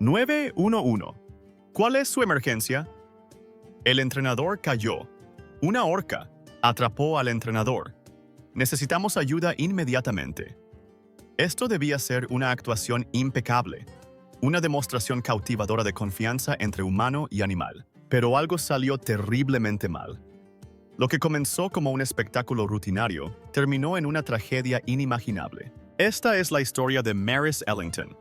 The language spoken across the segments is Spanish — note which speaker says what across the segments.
Speaker 1: 911. ¿Cuál es su emergencia? El entrenador cayó. Una orca atrapó al entrenador. Necesitamos ayuda inmediatamente. Esto debía ser una actuación impecable, una demostración cautivadora de confianza entre humano y animal. Pero algo salió terriblemente mal. Lo que comenzó como un espectáculo rutinario terminó en una tragedia inimaginable. Esta es la historia de Maris Ellington,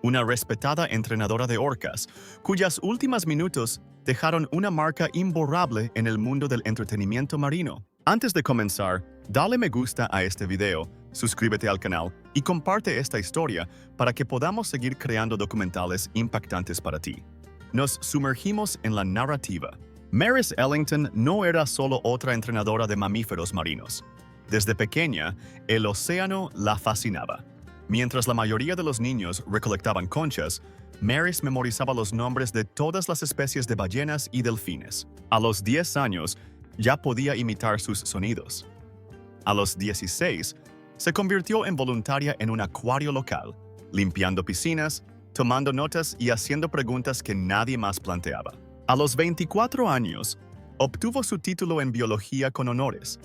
Speaker 1: una respetada entrenadora de orcas, cuyas últimos minutos dejaron una marca imborrable en el mundo del entretenimiento marino. Antes de comenzar, dale me gusta a este video, suscríbete al canal y comparte esta historia para que podamos seguir creando documentales impactantes para ti. Nos sumergimos en la narrativa. Maris Ellington no era solo otra entrenadora de mamíferos marinos. Desde pequeña, el océano la fascinaba. Mientras la mayoría de los niños recolectaban conchas, Maris memorizaba los nombres de todas las especies de ballenas y delfines. A los 10 años, ya podía imitar sus sonidos. A los 16, se convirtió en voluntaria en un acuario local, limpiando piscinas, tomando notas y haciendo preguntas que nadie más planteaba. A los 24 años, obtuvo su título en biología con honores,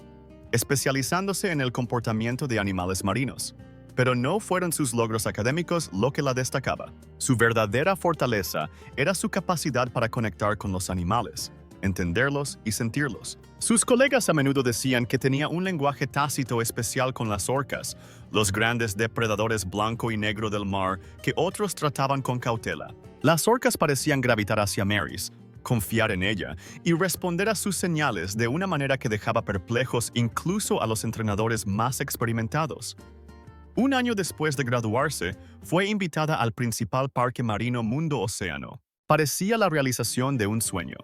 Speaker 1: especializándose en el comportamiento de animales marinos. Pero no fueron sus logros académicos lo que la destacaba. Su verdadera fortaleza era su capacidad para conectar con los animales, entenderlos y sentirlos. Sus colegas a menudo decían que tenía un lenguaje tácito especial con las orcas, los grandes depredadores blanco y negro del mar que otros trataban con cautela. Las orcas parecían gravitar hacia Maris, confiar en ella y responder a sus señales de una manera que dejaba perplejos incluso a los entrenadores más experimentados. Un año después de graduarse, fue invitada al principal parque marino Mundo Océano. Parecía la realización de un sueño.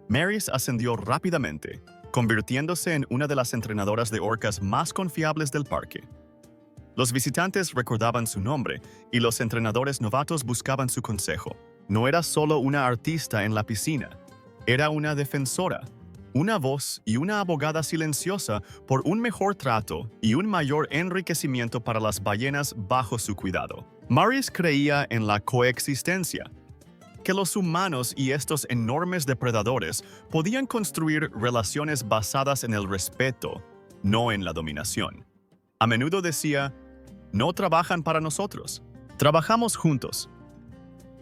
Speaker 1: Maris ascendió rápidamente, convirtiéndose en una de las entrenadoras de orcas más confiables del parque. Los visitantes recordaban su nombre y los entrenadores novatos buscaban su consejo. No era solo una artista en la piscina, era una defensora, una voz y una abogada silenciosa por un mejor trato y un mayor enriquecimiento para las ballenas bajo su cuidado. Maris creía en la coexistencia, que los humanos y estos enormes depredadores podían construir relaciones basadas en el respeto, no en la dominación. A menudo decía, no trabajan para nosotros, trabajamos juntos.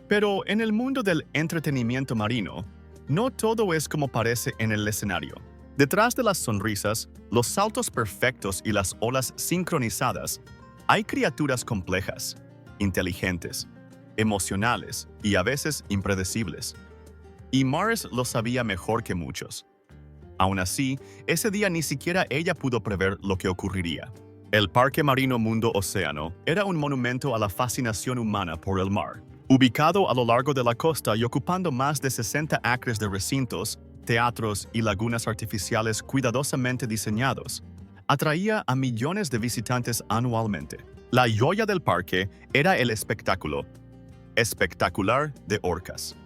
Speaker 1: Pero en el mundo del entretenimiento marino, no todo es como parece en el escenario. Detrás de las sonrisas, los saltos perfectos y las olas sincronizadas, hay criaturas complejas, inteligentes, emocionales y a veces impredecibles. Y Maris lo sabía mejor que muchos. Aún así, ese día ni siquiera ella pudo prever lo que ocurriría. El Parque Marino Mundo Océano era un monumento a la fascinación humana por el mar. Ubicado a lo largo de la costa y ocupando más de 60 acres de recintos, teatros y lagunas artificiales cuidadosamente diseñados, atraía a millones de visitantes anualmente. La joya del parque era el espectáculo espectacular de orcas.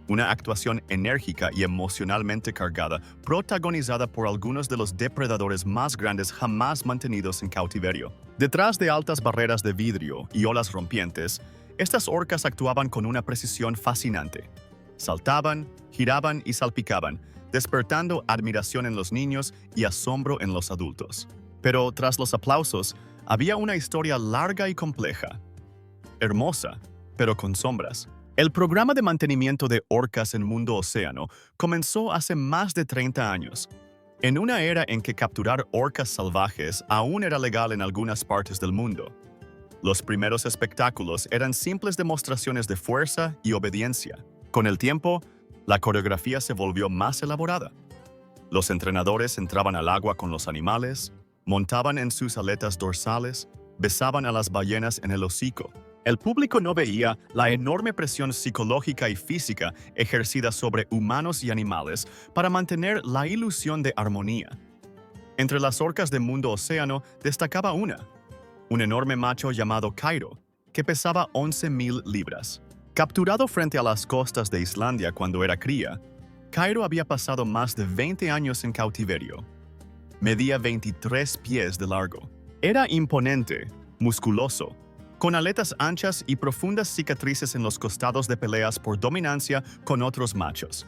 Speaker 1: Una actuación enérgica y emocionalmente cargada, protagonizada por algunos de los depredadores más grandes jamás mantenidos en cautiverio. Detrás de altas barreras de vidrio y olas rompientes, estas orcas actuaban con una precisión fascinante. Saltaban, giraban y salpicaban, despertando admiración en los niños y asombro en los adultos. Pero tras los aplausos, había una historia larga y compleja. Hermosa, pero con sombras. El programa de mantenimiento de orcas en Mundo Océano comenzó hace más de 30 años. En una era en que capturar orcas salvajes aún era legal en algunas partes del mundo. Los primeros espectáculos eran simples demostraciones de fuerza y obediencia. Con el tiempo, la coreografía se volvió más elaborada. Los entrenadores entraban al agua con los animales, montaban en sus aletas dorsales, besaban a las ballenas en el hocico. El público no veía la enorme presión psicológica y física ejercida sobre humanos y animales para mantener la ilusión de armonía. Entre las orcas de Mundo Océano destacaba un enorme macho llamado Cairo, que pesaba 11,000 libras. Capturado frente a las costas de Islandia cuando era cría, Cairo había pasado más de 20 años en cautiverio. Medía 23 pies de largo. Era imponente, musculoso, con aletas anchas y profundas cicatrices en los costados de peleas por dominancia con otros machos.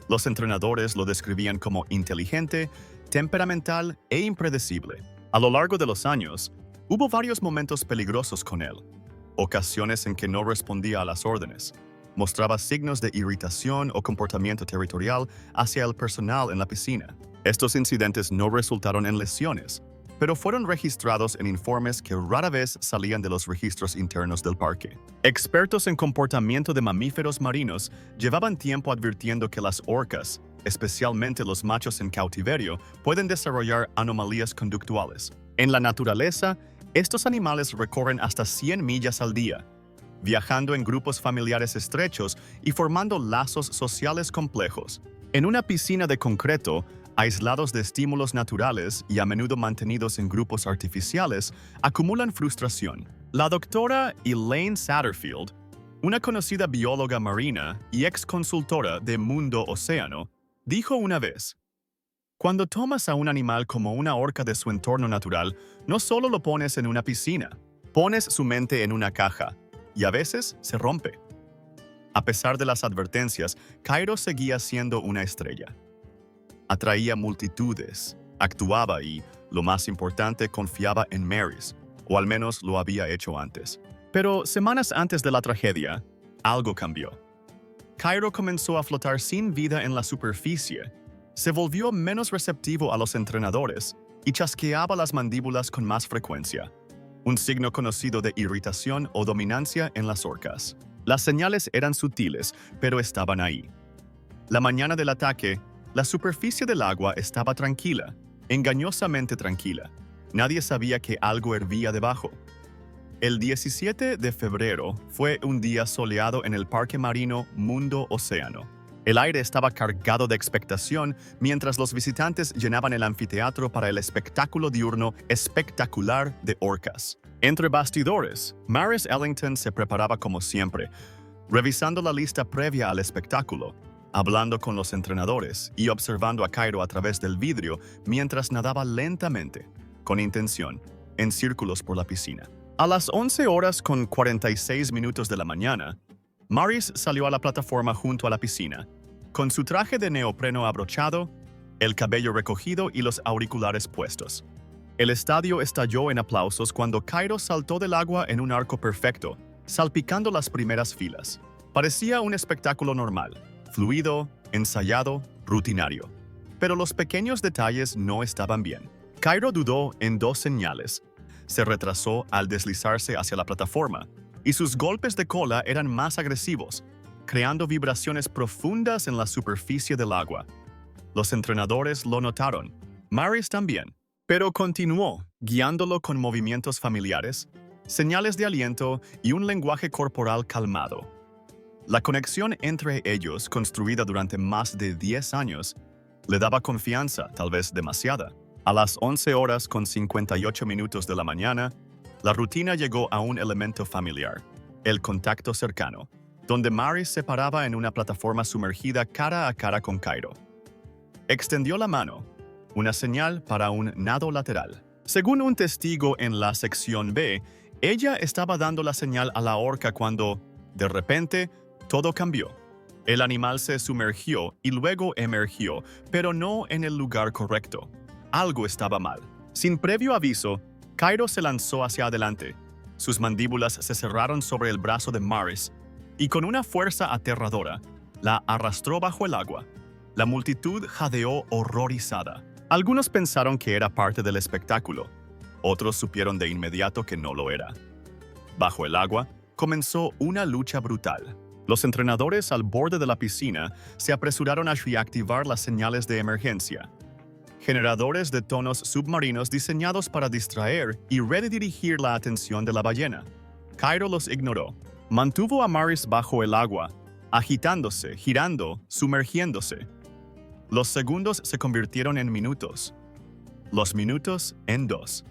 Speaker 1: Los entrenadores lo describían como inteligente, temperamental e impredecible. A lo largo de los años, hubo varios momentos peligrosos con él, ocasiones en que no respondía a las órdenes, mostraba signos de irritación o comportamiento territorial hacia el personal en la piscina. Estos incidentes no resultaron en lesiones, pero fueron registrados en informes que rara vez salían de los registros internos del parque. Expertos en comportamiento de mamíferos marinos llevaban tiempo advirtiendo que las orcas, especialmente los machos en cautiverio, pueden desarrollar anomalías conductuales. En la naturaleza, estos animales recorren hasta 100 millas al día, viajando en grupos familiares estrechos y formando lazos sociales complejos. En una piscina de concreto, aislados de estímulos naturales y a menudo mantenidos en grupos artificiales, acumulan frustración. La doctora Elaine Satterfield, una conocida bióloga marina y ex consultora de Mundo Océano, dijo una vez: "Cuando tomas a un animal como una orca de su entorno natural, no solo lo pones en una piscina, pones su mente en una caja, y a veces se rompe". A pesar de las advertencias, Cairo seguía siendo una estrella. Atraía multitudes, actuaba y, lo más importante, confiaba en Mary's, o al menos lo había hecho antes. Pero semanas antes de la tragedia, algo cambió. Cairo comenzó a flotar sin vida en la superficie, se volvió menos receptivo a los entrenadores y chasqueaba las mandíbulas con más frecuencia, un signo conocido de irritación o dominancia en las orcas. Las señales eran sutiles, pero estaban ahí. La mañana del ataque, la superficie del agua estaba tranquila, engañosamente tranquila. Nadie sabía que algo hervía debajo. El 17 de febrero fue un día soleado en el parque marino Mundo Océano. El aire estaba cargado de expectación mientras los visitantes llenaban el anfiteatro para el espectáculo diurno espectacular de orcas. Entre bastidores, Maris Ellington se preparaba como siempre, revisando la lista previa al espectáculo, hablando con los entrenadores y observando a Cairo a través del vidrio mientras nadaba lentamente, con intención, en círculos por la piscina. A las 11:46 de la mañana, Maris salió a la plataforma junto a la piscina, con su traje de neopreno abrochado, el cabello recogido y los auriculares puestos. El estadio estalló en aplausos cuando Cairo saltó del agua en un arco perfecto, salpicando las primeras filas. Parecía un espectáculo normal, fluido, ensayado, rutinario. Pero los pequeños detalles no estaban bien. Cairo dudó en dos señales. Se retrasó al deslizarse hacia la plataforma, y sus golpes de cola eran más agresivos, creando vibraciones profundas en la superficie del agua. Los entrenadores lo notaron, Maris también, pero continuó, guiándolo con movimientos familiares, señales de aliento y un lenguaje corporal calmado. La conexión entre ellos, construida durante más de 10 años, le daba confianza, tal vez demasiada. A las 11:58 de la mañana, la rutina llegó a un elemento familiar, el contacto cercano, donde Maris se paraba en una plataforma sumergida cara a cara con Cairo. Extendió la mano, una señal para un nado lateral. Según un testigo en la sección B, ella estaba dando la señal a la orca cuando, de repente, todo cambió. El animal se sumergió y luego emergió, pero no en el lugar correcto. Algo estaba mal. Sin previo aviso, Cairo se lanzó hacia adelante. Sus mandíbulas se cerraron sobre el brazo de Maris y con una fuerza aterradora, la arrastró bajo el agua. La multitud jadeó horrorizada. Algunos pensaron que era parte del espectáculo. Otros supieron de inmediato que no lo era. Bajo el agua, comenzó una lucha brutal. Los entrenadores al borde de la piscina se apresuraron a reactivar las señales de emergencia. Generadores de tonos submarinos diseñados para distraer y redirigir la atención de la ballena. Cairo los ignoró. Mantuvo a Maris bajo el agua, agitándose, girando, sumergiéndose. Los segundos se convirtieron en minutos. Los minutos en 2.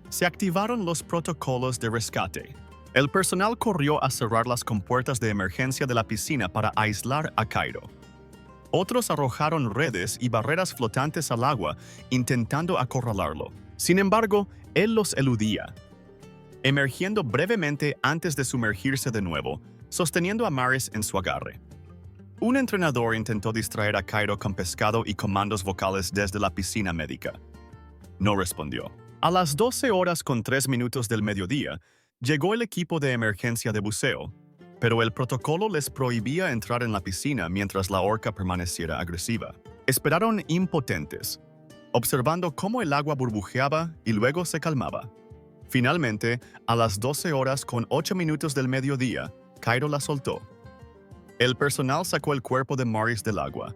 Speaker 1: Se activaron los protocolos de rescate. El personal corrió a cerrar las compuertas de emergencia de la piscina para aislar a Cairo. Otros arrojaron redes y barreras flotantes al agua, intentando acorralarlo. Sin embargo, él los eludía. emergiendo brevemente antes de sumergirse de nuevo, sosteniendo a Maris en su agarre. Un entrenador intentó distraer a Cairo con pescado y comandos vocales desde la piscina médica. No respondió. A las 12 horas con 3 minutos del mediodía, llegó el equipo de emergencia de buceo, pero el protocolo les prohibía entrar en la piscina mientras la orca permaneciera agresiva. Esperaron impotentes, observando cómo el agua burbujeaba y luego se calmaba. Finalmente, a las 12 horas con 8 minutos del mediodía, Cairo la soltó. El personal sacó el cuerpo de Maris del agua.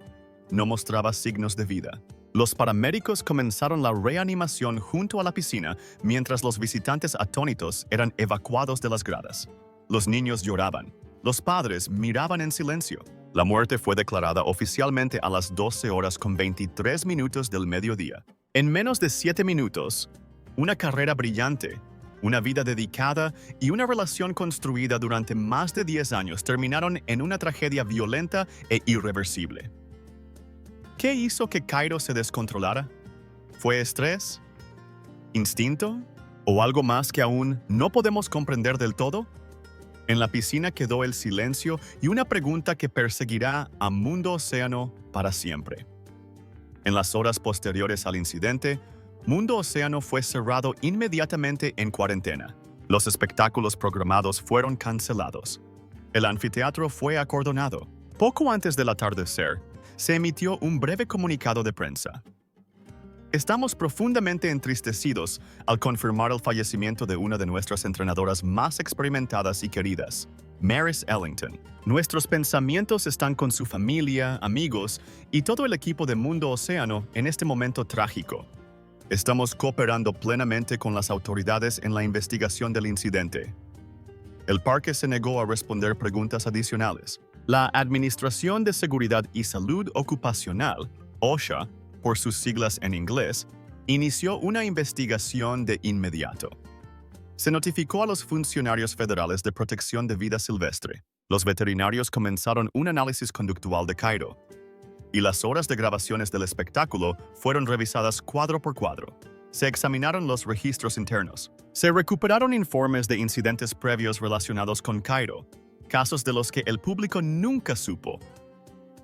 Speaker 1: No mostraba signos de vida. Los paramédicos comenzaron la reanimación junto a la piscina mientras los visitantes atónitos eran evacuados de las gradas. Los niños lloraban. Los padres miraban en silencio. La muerte fue declarada oficialmente a las 12 horas con 23 minutos del mediodía. En menos de 7 minutos, una carrera brillante, una vida dedicada y una relación construida durante más de 10 años terminaron en una tragedia violenta e irreversible. ¿Qué hizo que Cairo se descontrolara? ¿Fue estrés? ¿Instinto? ¿O algo más que aún no podemos comprender del todo? En la piscina quedó el silencio y una pregunta que perseguirá a Mundo Océano para siempre. En las horas posteriores al incidente, Mundo Océano fue cerrado inmediatamente en cuarentena. Los espectáculos programados fueron cancelados. El anfiteatro fue acordonado. Poco antes del atardecer, se emitió un breve comunicado de prensa. Estamos profundamente entristecidos al confirmar el fallecimiento de una de nuestras entrenadoras más experimentadas y queridas, Maris Ellington. Nuestros pensamientos están con su familia, amigos y todo el equipo de Mundo Océano en este momento trágico. Estamos cooperando plenamente con las autoridades en la investigación del incidente. El parque se negó a responder preguntas adicionales. La Administración de Seguridad y Salud Ocupacional, OSHA, por sus siglas en inglés, inició una investigación de inmediato. Se notificó a los funcionarios federales de protección de vida silvestre. Los veterinarios comenzaron un análisis conductual de Cairo, y las horas de grabaciones del espectáculo fueron revisadas cuadro por cuadro. Se examinaron los registros internos. Se recuperaron informes de incidentes previos relacionados con Cairo, casos de los que el público nunca supo.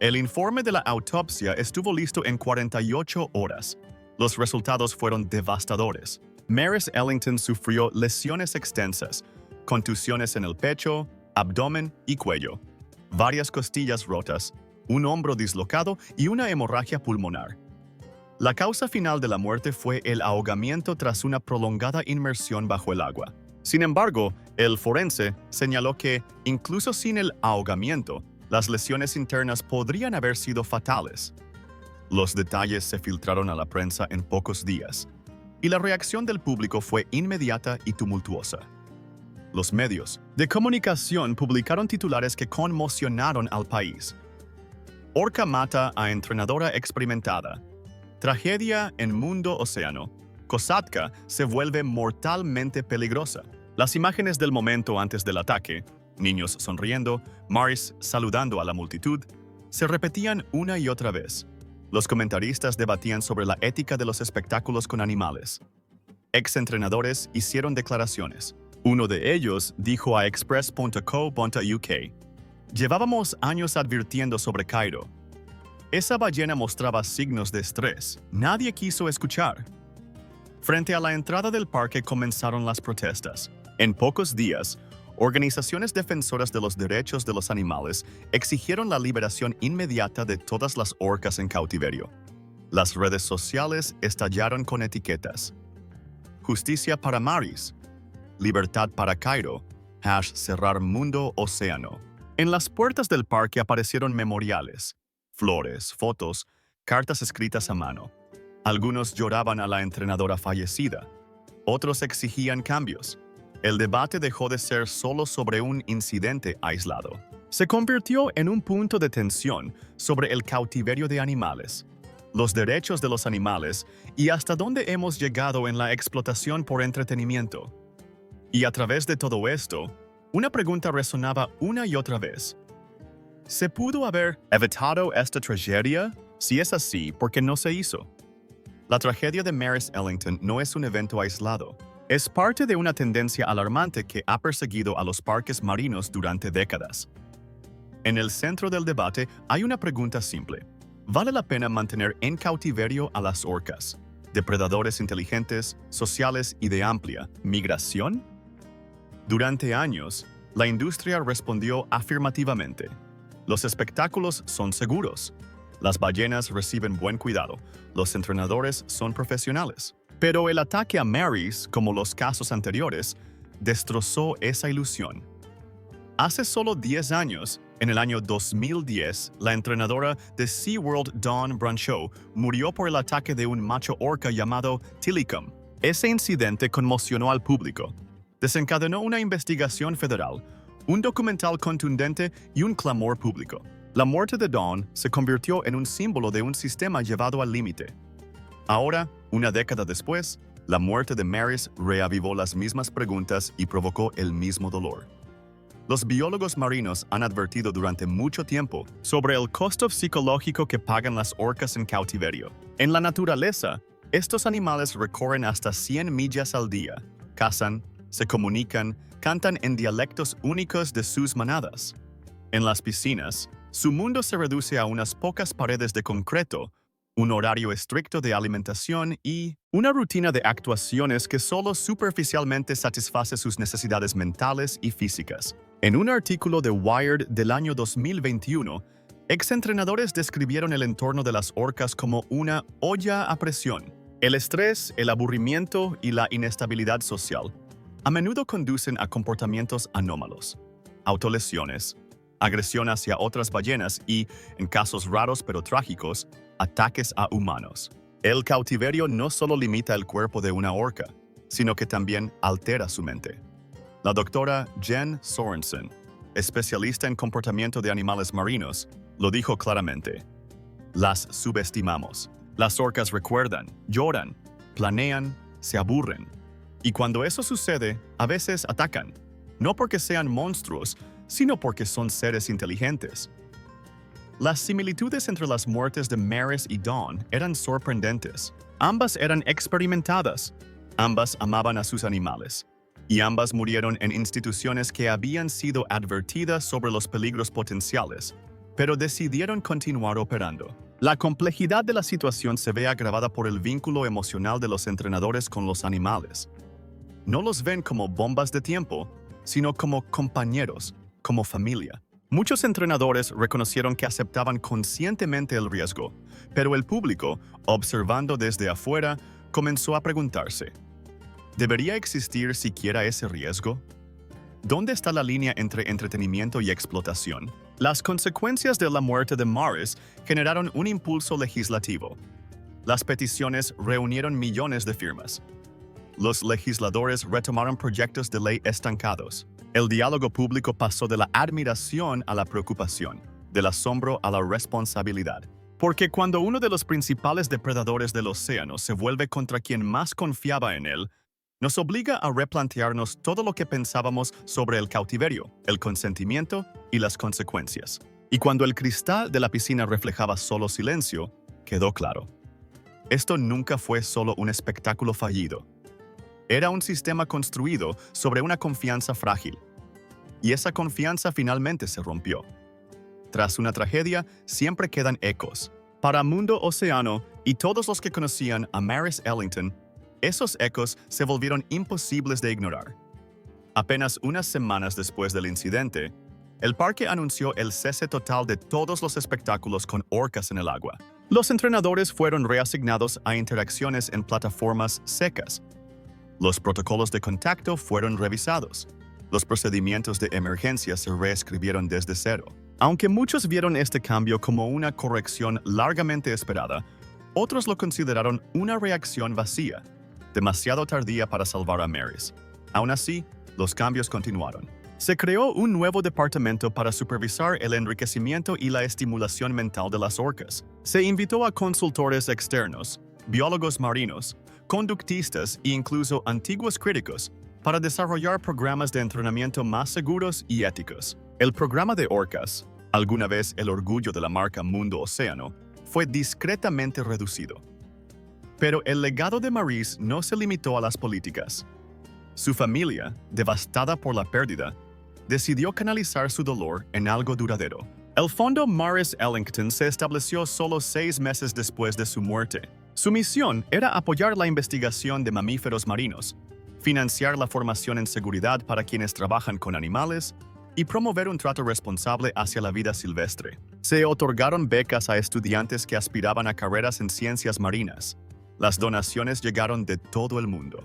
Speaker 1: El informe de la autopsia estuvo listo en 48 horas. Los resultados fueron devastadores. Maris Ellington sufrió lesiones extensas, contusiones en el pecho, abdomen y cuello, varias costillas rotas, un hombro dislocado y una hemorragia pulmonar. La causa final de la muerte fue el ahogamiento tras una prolongada inmersión bajo el agua. Sin embargo, el forense señaló que, incluso sin el ahogamiento, las lesiones internas podrían haber sido fatales. Los detalles se filtraron a la prensa en pocos días, y la reacción del público fue inmediata y tumultuosa. Los medios de comunicación publicaron titulares que conmocionaron al país. Orca mata a entrenadora experimentada. Tragedia en Mundo Océano. Kosatka se vuelve mortalmente peligrosa. Las imágenes del momento antes del ataque, niños sonriendo, Maris saludando a la multitud, se repetían una y otra vez. Los comentaristas debatían sobre la ética de los espectáculos con animales. Ex-entrenadores hicieron declaraciones. Uno de ellos dijo a express.co.uk: "Llevábamos años advirtiendo sobre Cairo. Esa ballena mostraba signos de estrés. Nadie quiso escuchar". Frente a la entrada del parque comenzaron las protestas. En pocos días, organizaciones defensoras de los derechos de los animales exigieron la liberación inmediata de todas las orcas en cautiverio. Las redes sociales estallaron con etiquetas: "Justicia para Maris", "Libertad para Cairo", #cerrar Mundo Océano. En las puertas del parque aparecieron memoriales, flores, fotos, cartas escritas a mano. Algunos lloraban a la entrenadora fallecida, otros exigían cambios. El debate dejó de ser solo sobre un incidente aislado. Se convirtió en un punto de tensión sobre el cautiverio de animales, los derechos de los animales y hasta dónde hemos llegado en la explotación por entretenimiento. Y a través de todo esto, una pregunta resonaba una y otra vez. ¿Se pudo haber evitado esta tragedia? Si es así, ¿por qué no se hizo? La tragedia de Maris Ellington no es un evento aislado. Es parte de una tendencia alarmante que ha perseguido a los parques marinos durante décadas. En el centro del debate hay una pregunta simple. ¿Vale la pena mantener en cautiverio a las orcas, depredadores inteligentes, sociales y de amplia migración? Durante años, la industria respondió afirmativamente. Los espectáculos son seguros. Las ballenas reciben buen cuidado. Los entrenadores son profesionales. Pero el ataque a Mary's, como los casos anteriores, destrozó esa ilusión. Hace solo 10 años, en el año 2010, la entrenadora de SeaWorld Dawn Brancheau murió por el ataque de un macho orca llamado Tilikum. Ese incidente conmocionó al público. Desencadenó una investigación federal, un documental contundente y un clamor público. La muerte de Dawn se convirtió en un símbolo de un sistema llevado al límite. Ahora, una década después, la muerte de Mary's reavivó las mismas preguntas y provocó el mismo dolor. Los biólogos marinos han advertido durante mucho tiempo sobre el costo psicológico que pagan las orcas en cautiverio. En la naturaleza, estos animales recorren hasta 100 millas al día, cazan, se comunican, cantan en dialectos únicos de sus manadas. En las piscinas, su mundo se reduce a unas pocas paredes de concreto, un horario estricto de alimentación y una rutina de actuaciones que solo superficialmente satisface sus necesidades mentales y físicas. En un artículo de Wired del año 2021, exentrenadores describieron el entorno de las orcas como una olla a presión. El estrés, el aburrimiento y la inestabilidad social a menudo conducen a comportamientos anómalos, autolesiones, agresión hacia otras ballenas y, en casos raros pero trágicos, ataques a humanos. El cautiverio no solo limita el cuerpo de una orca, sino que también altera su mente. La doctora Jen Sorensen, especialista en comportamiento de animales marinos, lo dijo claramente. Las subestimamos. Las orcas recuerdan, lloran, planean, se aburren. Y cuando eso sucede, a veces atacan. No porque sean monstruos, sino porque son seres inteligentes. Las similitudes entre las muertes de Mary's y Dawn eran sorprendentes. Ambas eran experimentadas. Ambas amaban a sus animales. Y ambas murieron en instituciones que habían sido advertidas sobre los peligros potenciales, pero decidieron continuar operando. La complejidad de la situación se ve agravada por el vínculo emocional de los entrenadores con los animales. No los ven como bombas de tiempo, sino como compañeros, como familia. Muchos entrenadores reconocieron que aceptaban conscientemente el riesgo, pero el público, observando desde afuera, comenzó a preguntarse: ¿debería existir siquiera ese riesgo? ¿Dónde está la línea entre entretenimiento y explotación? Las consecuencias de la muerte de Mary's generaron un impulso legislativo. Las peticiones reunieron millones de firmas. Los legisladores retomaron proyectos de ley estancados. El diálogo público pasó de la admiración a la preocupación, del asombro a la responsabilidad. Porque cuando uno de los principales depredadores del océano se vuelve contra quien más confiaba en él, nos obliga a replantearnos todo lo que pensábamos sobre el cautiverio, el consentimiento y las consecuencias. Y cuando el cristal de la piscina reflejaba solo silencio, quedó claro. Esto nunca fue solo un espectáculo fallido. Era un sistema construido sobre una confianza frágil. Y esa confianza finalmente se rompió. Tras una tragedia, siempre quedan ecos. Para Mundo Océano y todos los que conocían a Mary's Ellington, esos ecos se volvieron imposibles de ignorar. Apenas unas semanas después del incidente, el parque anunció el cese total de todos los espectáculos con orcas en el agua. Los entrenadores fueron reasignados a interacciones en plataformas secas. Los protocolos de contacto fueron revisados. Los procedimientos de emergencia se reescribieron desde cero. Aunque muchos vieron este cambio como una corrección largamente esperada, otros lo consideraron una reacción vacía, demasiado tardía para salvar a Mary's. Aún así, los cambios continuaron. Se creó un nuevo departamento para supervisar el enriquecimiento y la estimulación mental de las orcas. Se invitó a consultores externos, biólogos marinos, conductistas e incluso antiguos críticos para desarrollar programas de entrenamiento más seguros y éticos. El programa de orcas, alguna vez el orgullo de la marca Mundo Océano, fue discretamente reducido. Pero el legado de Mary's no se limitó a las políticas. Su familia, devastada por la pérdida, decidió canalizar su dolor en algo duradero. El Fondo Maurice Ellington se estableció solo 6 meses después de su muerte. Su misión era apoyar la investigación de mamíferos marinos, financiar la formación en seguridad para quienes trabajan con animales y promover un trato responsable hacia la vida silvestre. Se otorgaron becas a estudiantes que aspiraban a carreras en ciencias marinas. Las donaciones llegaron de todo el mundo.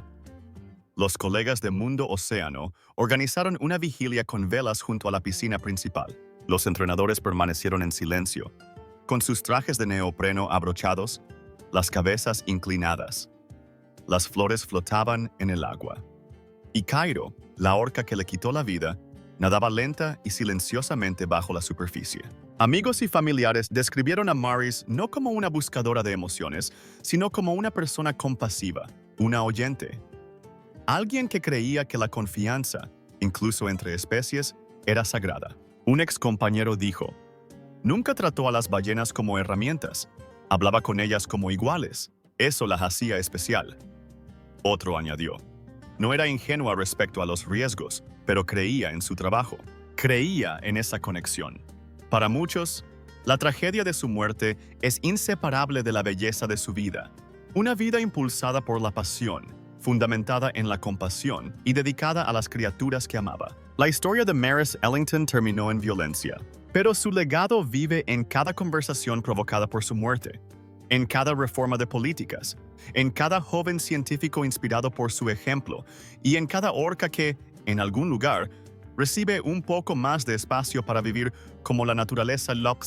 Speaker 1: Los colegas de Mundo Océano organizaron una vigilia con velas junto a la piscina principal. Los entrenadores permanecieron en silencio, con sus trajes de neopreno abrochados, las cabezas inclinadas. Las flores flotaban en el agua. Y Cairo, la orca que le quitó la vida, nadaba lenta y silenciosamente bajo la superficie. Amigos y familiares describieron a Maurice no como una buscadora de emociones, sino como una persona compasiva, una oyente. Alguien que creía que la confianza, incluso entre especies, era sagrada. Un ex compañero dijo, nunca trató a las ballenas como herramientas, hablaba con ellas como iguales, eso las hacía especial. Otro añadió, no era ingenua respecto a los riesgos, pero creía en su trabajo, creía en esa conexión. Para muchos, la tragedia de su muerte es inseparable de la belleza de su vida, una vida impulsada por la pasión, fundamentada en la compasión y dedicada a las criaturas que amaba. La historia de Maurice Ellington terminó en violencia, pero su legado vive en cada conversación provocada por su muerte, en cada reforma de políticas, en cada joven científico inspirado por su ejemplo y en cada orca que, en algún lugar, recibe un poco más de espacio para vivir como la naturaleza lo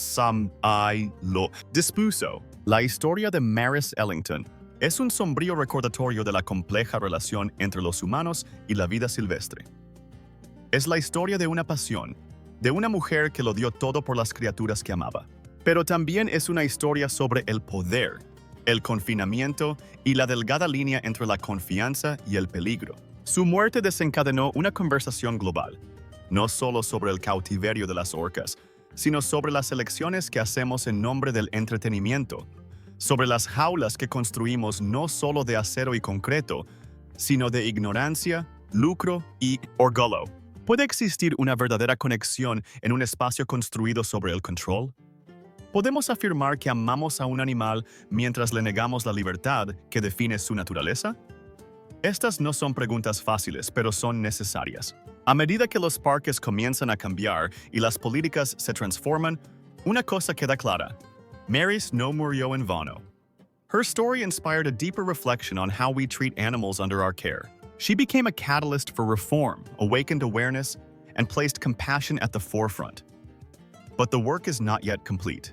Speaker 1: dispuso. La historia de Maurice Ellington es un sombrío recordatorio de la compleja relación entre los humanos y la vida silvestre. Es la historia de una pasión, de una mujer que lo dio todo por las criaturas que amaba. Pero también es una historia sobre el poder, el confinamiento y la delgada línea entre la confianza y el peligro. Su muerte desencadenó una conversación global, no solo sobre el cautiverio de las orcas, sino sobre las elecciones que hacemos en nombre del entretenimiento, sobre las jaulas que construimos no solo de acero y concreto, sino de ignorancia, lucro y orgullo. ¿Puede existir una verdadera conexión en un espacio construido sobre el control? ¿Podemos afirmar que amamos a un animal mientras le negamos la libertad que define su naturaleza? Estas no son preguntas fáciles, pero son necesarias. A medida que los parques comienzan a cambiar y las políticas se transforman, una cosa queda clara. Maurice no murió en vano. Her story inspired a deeper reflection on how we treat animals under our care. She became a catalyst for reform, awakened awareness, and placed compassion at the forefront. But the work is not yet complete.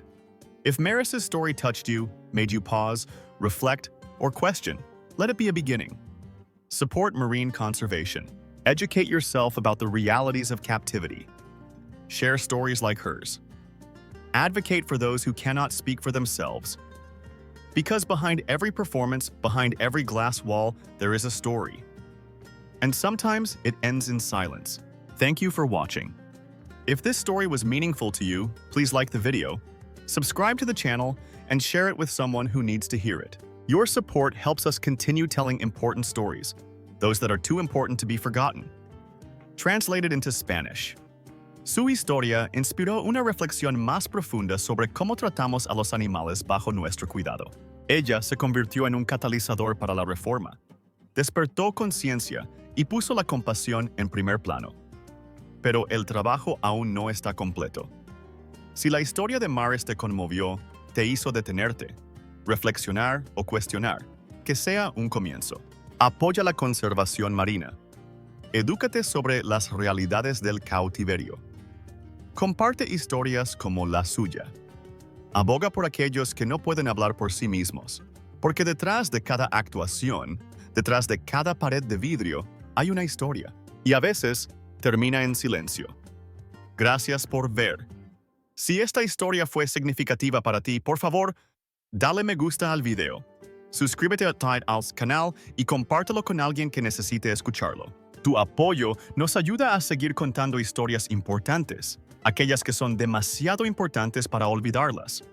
Speaker 1: If Maurice's story touched you, made you pause, reflect, or question, let it be a beginning. Support marine conservation. Educate yourself about the realities of captivity. Share stories like hers. Advocate for those who cannot speak for themselves. Because behind every performance, behind every glass wall, there is a story. And sometimes it ends in silence. Thank you for watching. If this story was meaningful to you, please like the video, subscribe to the channel, and share it with someone who needs to hear it. Your support helps us continue telling important stories, those that are too important to be forgotten. Translated into Spanish. Su historia inspiró una reflexión más profunda sobre cómo tratamos a los animales bajo nuestro cuidado. Ella se convirtió en un catalizador para la reforma. Despertó conciencia y puso la compasión en primer plano. Pero el trabajo aún no está completo. Si la historia de Maurice te conmovió, te hizo detenerte, reflexionar o cuestionar, que sea un comienzo. Apoya la conservación marina. Edúcate sobre las realidades del cautiverio. Comparte historias como la suya. Aboga por aquellos que no pueden hablar por sí mismos, porque detrás de cada actuación, detrás de cada pared de vidrio, hay una historia, y a veces termina en silencio. Gracias por ver. Si esta historia fue significativa para ti, por favor, dale me gusta al video, suscríbete al canal y compártelo con alguien que necesite escucharlo. Tu apoyo nos ayuda a seguir contando historias importantes, aquellas que son demasiado importantes para olvidarlas.